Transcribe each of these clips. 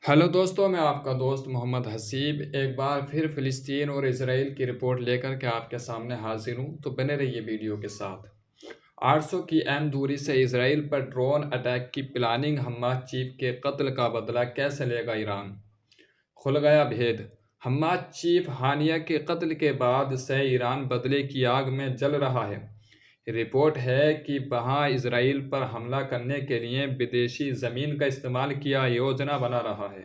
Hello दोस्तों, मैं आपका दोस्त मोहम्मद हसीब एक बार फिर फ़िलिस्तीन और इसराइल की रिपोर्ट लेकर के आपके सामने हाजिर हूँ। तो बने रहिए वीडियो के साथ। 800 की अहम दूरी से इसराइल पर ड्रोन अटैक की प्लानिंग, हमास चीफ के कत्ल का बदला कैसे लेगा ईरान? खुल गया भेद। हमास चीफ हानिया के कत्ल के बाद से ईरान बदले की आग में जल रहा है। रिपोर्ट है कि वहाँ इसराइल पर हमला करने के लिए विदेशी ज़मीन का इस्तेमाल किया योजना बना रहा है।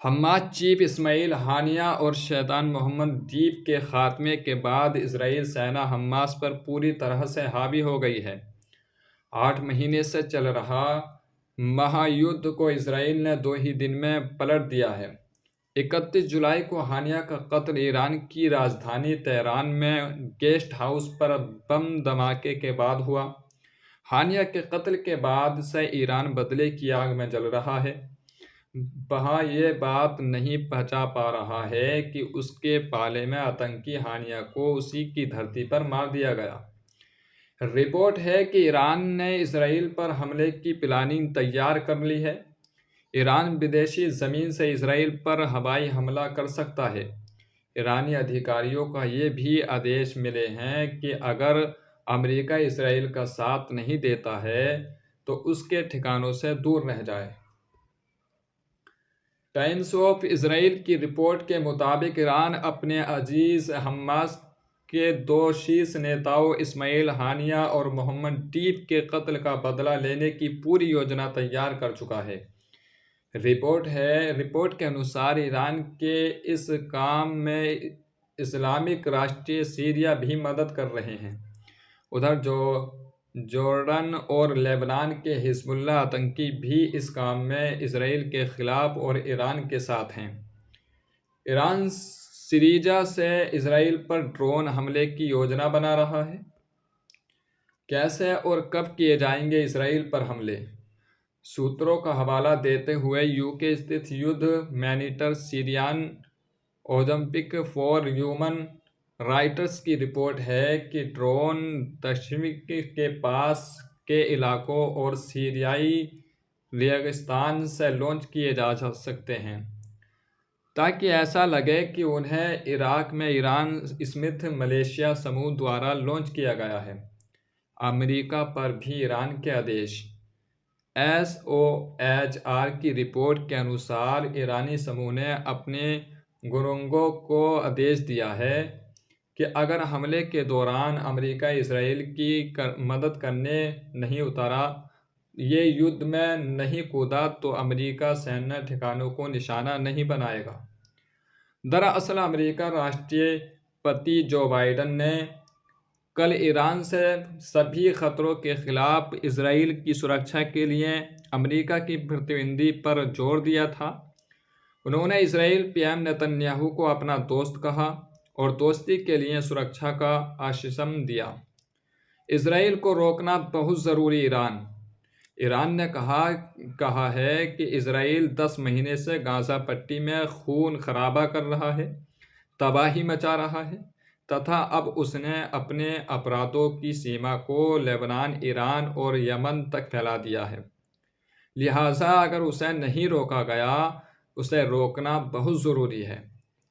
हम्मास चीफ इस्माइल हानिया और शैतान मोहम्मद दीप के खात्मे के बाद इसराइल सेना हम्मास पर पूरी तरह से हावी हो गई है। 8 महीने से चल रहा महायुद्ध को इसराइल ने 2 ही दिन में पलट दिया है। 31 जुलाई को हानिया का कत्ल ईरान की राजधानी तेहरान में गेस्ट हाउस पर बम धमाके के बाद हुआ। हानिया के कत्ल के बाद से ईरान बदले की आग में जल रहा है। वहाँ ये बात नहीं पचा पा रहा है कि उसके पाले में आतंकी हानिया को उसी की धरती पर मार दिया गया। रिपोर्ट है कि ईरान ने इसराइल पर हमले की प्लानिंग तैयार कर ली है। ईरान विदेशी ज़मीन से इसराइल पर हवाई हमला कर सकता है। ईरानी अधिकारियों का ये भी आदेश मिले हैं कि अगर अमेरिका इसराइल का साथ नहीं देता है तो उसके ठिकानों से दूर रह जाए। टाइम्स ऑफ इसराइल की रिपोर्ट के मुताबिक ईरान अपने अजीज़ हम्मास के 2 शीर्ष नेताओं इस्माइल हानिया और मोहम्मद दीप के कत्ल का बदला लेने की पूरी योजना तैयार कर चुका है। रिपोर्ट के अनुसार ईरान के इस काम में इस्लामिक राष्ट्र सीरिया भी मदद कर रहे हैं। उधर जॉर्डन और लेबनान के हिजबुल्लाह आतंकी भी इस काम में इसराइल के खिलाफ और ईरान के साथ हैं। ईरान सिरीजा से इसराइल पर ड्रोन हमले की योजना बना रहा है। कैसे और कब किए जाएंगे इसराइल पर हमले? सूत्रों का हवाला देते हुए यूके स्थित युद्ध man-eater Syrian Olympic for human writers की रिपोर्ट है कि ड्रोन दमिश्क के पास के इलाकों और सीरियाई रेगिस्तान से लॉन्च किए जा सकते हैं, ताकि ऐसा लगे कि उन्हें इराक में ईरान स्मिथ मलेशिया समूह द्वारा लॉन्च किया गया है। अमेरिका पर भी ईरान के आदेश। SOHR की रिपोर्ट के अनुसार ईरानी समूह ने अपने गुरंगों को आदेश दिया है कि अगर हमले के दौरान अमेरिका इसराइल की मदद करने नहीं उतरा, ये युद्ध में नहीं कूदा, तो अमेरिका सैन्य ठिकानों को निशाना नहीं बनाएगा। दरअसल अमेरिका राष्ट्रपति जो बाइडन ने कल ईरान से सभी खतरों के खिलाफ इसराइल की सुरक्षा के लिए अमेरिका की प्रतिबंधी पर जोर दिया था। उन्होंने इसराइल पीएम नेतन्याहू को अपना दोस्त कहा और दोस्ती के लिए सुरक्षा का आश्वासन दिया। इसराइल को रोकना बहुत ज़रूरी। ईरान ने कहा है कि इसराइल 10 महीने से गाज़ा पट्टी में खून खराबा कर रहा है, तबाही मचा रहा है तथा अब उसने अपने अपराधों की सीमा को लेबनान, ईरान और यमन तक फैला दिया है। लिहाजा अगर उसे नहीं रोका गया, उसे रोकना बहुत ज़रूरी है।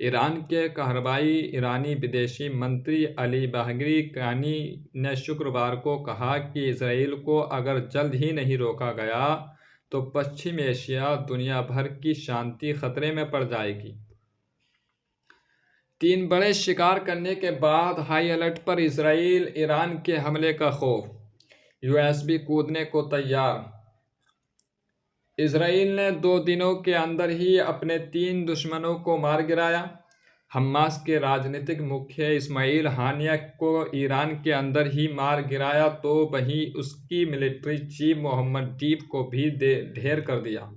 ईरान के कार्रवाई ईरानी विदेशी मंत्री अली बाघरी कानी ने शुक्रवार को कहा कि इसराइल को अगर जल्द ही नहीं रोका गया तो पश्चिम एशिया, दुनिया भर की शांति खतरे में पड़ जाएगी। 3 बड़े शिकार करने के बाद हाई अलर्ट पर इसराइल, ईरान के हमले का खौफ। यूएस भी कूदने को तैयार। इसराइल ने 2 दिनों के अंदर ही अपने 3 दुश्मनों को मार गिराया। हम्मास के राजनीतिक मुखिया इस्माइल हानिया को ईरान के अंदर ही मार गिराया, तो वहीं उसकी मिलिट्री चीफ मोहम्मद दीप को भी ढेर कर दिया।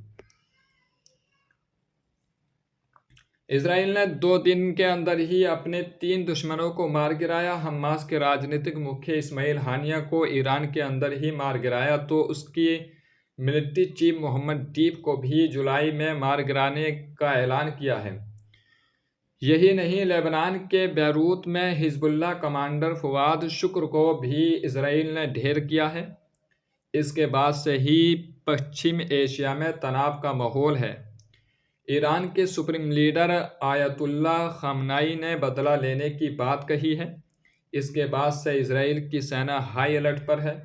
इसराइल ने 2 दिन के अंदर ही अपने 3 दुश्मनों को मार गिराया। हम्मास के राजनीतिक मुखिया इस्माइल हानिया को ईरान के अंदर ही मार गिराया, तो उसकी मिलिट्री चीफ मोहम्मद दीप को भी जुलाई में मार गिराने का ऐलान किया है। यही नहीं, लेबनान के बैरूत में हिजबुल्लाह कमांडर फवाद शुक्र को भी इसराइल ने ढेर किया है। इसके बाद से ही पश्चिम एशिया में तनाव का माहौल है। ईरान के सुप्रीम लीडर आयतुल्ला खamenei ने बदला लेने की बात कही है। इसके बाद से इजराइल की सेना हाई अलर्ट पर है।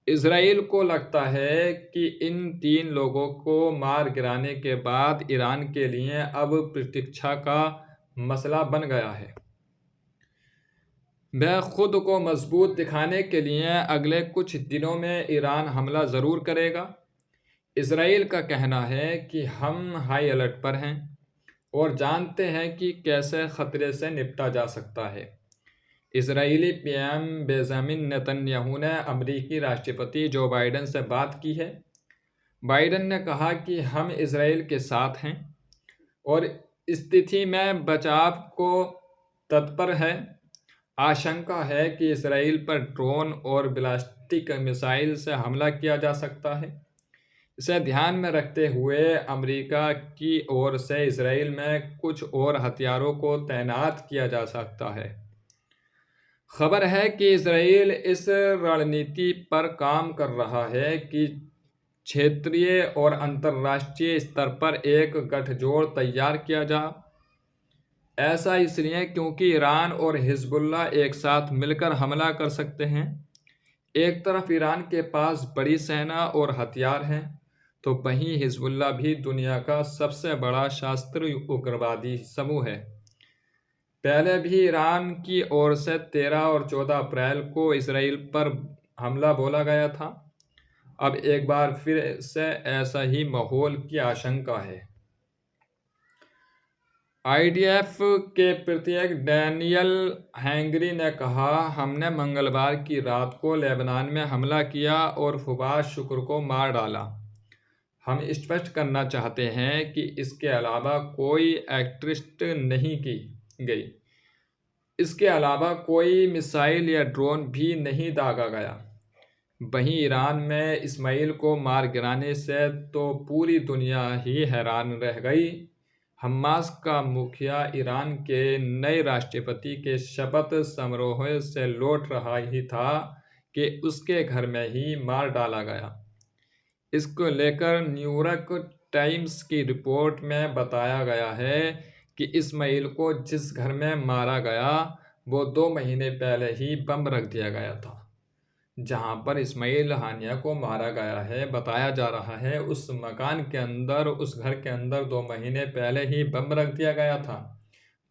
इजराइल को लगता है कि इन 3 लोगों को मार गिराने के बाद ईरान के लिए अब प्रतीक्षा का मसला बन गया है। वह खुद को मजबूत दिखाने के लिए अगले कुछ दिनों में ईरान हमला ज़रूर करेगा। इजराइल का कहना है कि हम हाई अलर्ट पर हैं और जानते हैं कि कैसे ख़तरे से निपटा जा सकता है। इजरायली पीएम बेंजामिन नेतन्याहू ने अमेरिकी राष्ट्रपति जो बाइडेन से बात की है। बाइडेन ने कहा कि हम इजराइल के साथ हैं और स्थिति में बचाव को तत्पर है। आशंका है कि इजराइल पर ड्रोन और बैलिस्टिक मिसाइल से हमला किया जा सकता है। इसे ध्यान में रखते हुए अमेरिका की ओर से इजराइल में कुछ और हथियारों को तैनात किया जा सकता है। खबर है कि इजराइल इस रणनीति पर काम कर रहा है कि क्षेत्रीय और अंतर्राष्ट्रीय स्तर पर एक गठजोड़ तैयार किया जा। ऐसा इसलिए क्योंकि ईरान और हिजबुल्लाह एक साथ मिलकर हमला कर सकते हैं। एक तरफ ईरान के पास बड़ी सेना और हथियार हैं, तो वहीं हिजबुल्लाह भी दुनिया का सबसे बड़ा शास्त्रीय उग्रवादी समूह है। पहले भी ईरान की ओर से 13 और 14 अप्रैल को इजराइल पर हमला बोला गया था। अब एक बार फिर से ऐसा ही माहौल की आशंका है। आईडीएफ के प्रतीक डैनियल हैंगरी ने कहा, हमने मंगलवार की रात को लेबनान में हमला किया और फवाद शुक्र को मार डाला। हम स्पष्ट करना चाहते हैं कि इसके अलावा कोई एक्ट्रिस्ट नहीं की गई। इसके अलावा कोई मिसाइल या ड्रोन भी नहीं दागा गया। वहीं ईरान में इस्माइल को मार गिराने से तो पूरी दुनिया ही हैरान रह गई। हमास का मुखिया ईरान के नए राष्ट्रपति के शपथ समारोह से लौट रहा ही था कि उसके घर में ही मार डाला गया। इसको लेकर न्यूयॉर्क टाइम्स की रिपोर्ट में बताया गया है कि इस्माइल को जिस घर में मारा गया वो 2 महीने पहले ही बम रख दिया गया था। जहां पर इस्माइल हानिया को मारा गया है, बताया जा रहा है उस मकान के अंदर, उस घर के अंदर 2 महीने पहले ही बम रख दिया गया था।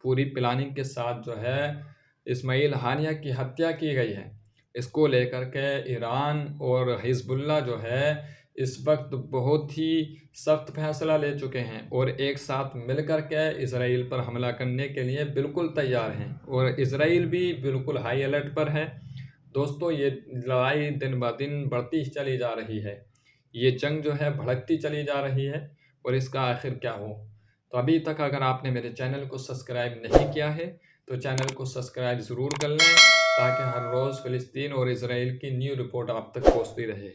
पूरी प्लानिंग के साथ जो है इस्माइल हानिया की हत्या की गई है। इसको लेकर के ईरान और हिजबुल्लाह जो है इस वक्त बहुत ही सख्त फैसला ले चुके हैं और एक साथ मिलकर के इजराइल पर हमला करने के लिए बिल्कुल तैयार हैं और इजराइल भी बिल्कुल हाई अलर्ट पर है। दोस्तों, ये लड़ाई दिन ब दिन बढ़ती चली जा रही है। ये जंग जो है भड़कती चली जा रही है और इसका आखिर क्या हो। तो अभी तक अगर आपने मेरे चैनल को सब्सक्राइब नहीं किया है तो चैनल को सब्सक्राइब ज़रूर कर लें ताकि हर रोज़ फ़िलिस्तीन और इजराइल की न्यू रिपोर्ट आप तक पहुँचती रहे।